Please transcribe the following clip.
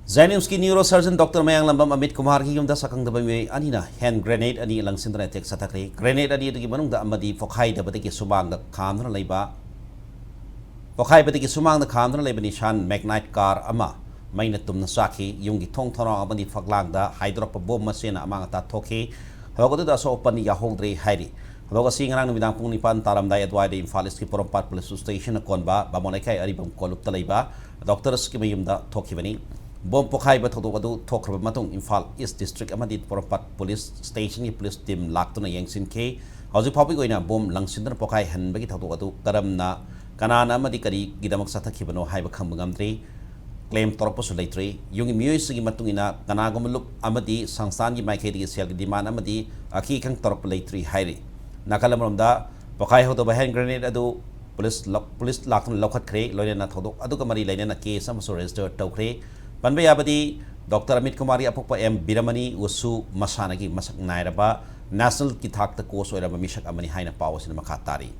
Jnims की neuro surgeon doctor मयांग Lambam Amitkumar की युमदा सकंगदब मे अनिना hand grenade अनि लंगसिंदना टेक सथखरे ग्रेनेड अनि दगी मनुंगदा अमदी फोखाइदबदे की सुमांगदा खामदना लेबा फोखाइबदे की सुमांगदा खामदना लेबा निशान मैग्नाइट कार अमा मैना तुमना साखी युंगी थोंग थोंग अमदी फगलांगदा हाइड्रोप बोम मसेना अमांगता थोखे हगददा सो ओपन याहोंगद्रे हाइरी हगो सिंगरांग नुमिदांग पुंग निपान तारमदाय अदवाइदे इम्फाल ईस्ट की पोरमपाट पुलिस स्टेशन कोनबा बामोलेखाई अरिबम कोलुप्ता लेबा डॉक्टर्स की मयुमदा थोखिबनी बॉम पोखाई बथोदो थोखरब मतुंग इम्फाल ईस्ट डिस्ट्रिक्ट अमदी पोरमपाट पुलिस स्टेशन की पुलिस टीम लाक्तुना येंगसिनखे हौजिक फाउबी गोइना बॉम लंगसिनदना पोखाई हनबगी थोदो करमना कनाना अमदी करी गिदमक सथखिबनो हाइब खंब ngamdri क्लेम तौरपसु लेट्रे युंगी मियोइसगी मतुंगिना कनागुमलुप अमदी संस्थान की माइखेदी सेल की डिमांड अमदी अखी खंग तौरप लेट्री हाइरी नाकलमरमदा पोखाई होदो हैंड ग्रेनेड अदु पुलिस लाक्तुना लौखतख्रे लोइना थोदो अदुगा मरी लेना case अमसु register तौख्रे पनबे याबदी doctor Amitkumar अपोप M बिरमनी उसु मसाना की मसक नायरबा नेशनल की थाक कोर्स मिशक अमनी हाइना पावसिन मखा तारी।